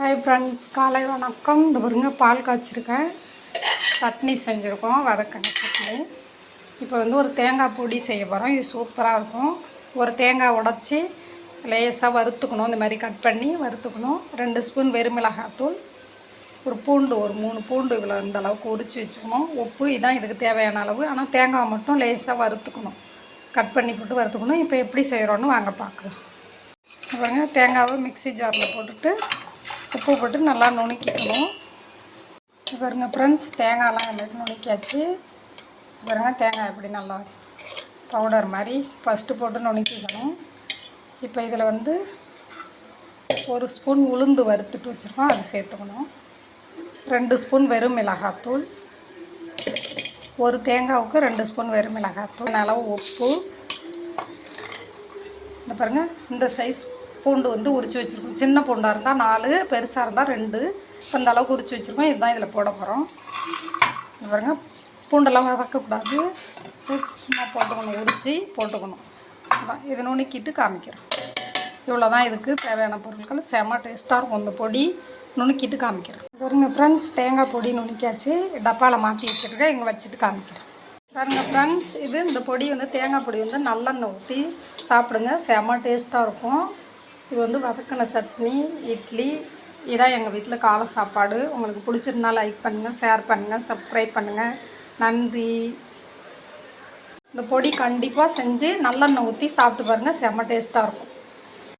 Hi friends, காலை வணக்கம். இந்த பாருங்க, பால் காய்ச்சிருக்கேன், சட்னி செஞ்சுருக்கோம், வதக்கெண்ணெய் சட்னி. இப்போ ஒரு தேங்காய் பொடி செய்ய போகிறோம். இது சூப்பராக இருக்கும். ஒரு தேங்காய் உடச்சி லேசாக வறுத்துக்கணும். இந்த மாதிரி கட் பண்ணி வறுத்துக்கணும். 2 ஸ்பூன் வெறுமிளகாத்தூள், ஒரு பூண்டு, ஒரு 3 பூண்டு இவ்வளோ இந்த அளவுக்கு உரித்து வச்சுக்கணும். உப்பு, இதுதான் இதுக்கு தேவையான அளவு. ஆனால் தேங்காய் மட்டும் லேசாக வறுத்துக்கணும், கட் பண்ணி போட்டு வறுத்துக்கணும். இப்போ எப்படி செய்கிறோன்னு வாங்க பார்க்கலாம். பாருங்க, தேங்காவை மிக்ஸி ஜாரில் போட்டுட்டு உப்பு போட்டு நல்லா நுணுக்கிக்கணும். பாருங்க ஃப்ரெண்ட்ஸ், தேங்காயெலாம் எல்லாத்தையும் நுணுக்கியாச்சு. பாருங்க, தேங்காய் எப்படி நல்லா பவுடர் மாதிரி ஃபஸ்ட்டு போட்டு நுணுக்கிக்கணும். இப்போ இதில் 1 ஸ்பூன் உளுந்து வறுத்துட்டு வச்சுருக்கோம், அது சேர்த்துக்கணும். 2 ஸ்பூன் வெறும் மிளகாத்தூள், ஒரு தேங்காவுக்கு 2 ஸ்பூன் வெறும் மிளகாத்தூள், அளவு உப்பு. இந்த பாருங்கள், இந்த சைஸ் பூண்டு உரித்து வச்சுருக்கோம். சின்ன பூண்டாக இருந்தால் 4, பெருசாக இருந்தால் 2. இப்போ இந்த அளவுக்கு உரித்து வச்சுருக்கோம். இதுதான் இதில் போட போகிறோம். இந்த பாருங்கள், பூண்டெல்லாம் வதக்கக்கூடாது, சும்மா போட்டுக்கணும், உரித்து போட்டுக்கணும். இதை நுணுக்கிட்டு காமிக்கிறோம். இவ்வளோ தான் இதுக்கு தேவையான பொருட்கள். செம்ம டேஸ்ட்டாக இருக்கும் இந்த பொடி. நுணுக்கிட்டு காமிக்கிறோம். பாருங்க ஃப்ரெண்ட்ஸ், தேங்காய் பொடி நுணுக்கியாச்சு. டப்பாவில் மாற்றி வச்சுருக்கேன், இங்கே வச்சுட்டு காமிக்கிறேன். பாருங்க ஃப்ரெண்ட்ஸ், இந்த பொடி தேங்காய் பொடி நல்லெண்ணெய் ஊற்றி சாப்பிடுங்க, செம்ம டேஸ்ட்டாக இருக்கும். இது வதக்கின சட்னி, இட்லி, இதான் எங்கள் வீட்டில் காலை சாப்பாடு. உங்களுக்கு பிடிச்சிருந்தா லைக் பண்ணுங்கள், ஷேர் பண்ணுங்கள், சப்ஸ்கிரைப் பண்ணுங்கள். நன்றி. இந்த பொடி கண்டிப்பாக செஞ்சு நல்லெண்ணெய் ஊற்றி சாப்பிட்டு பாருங்கள், செம்ம டேஸ்ட்டாக இருக்கும்.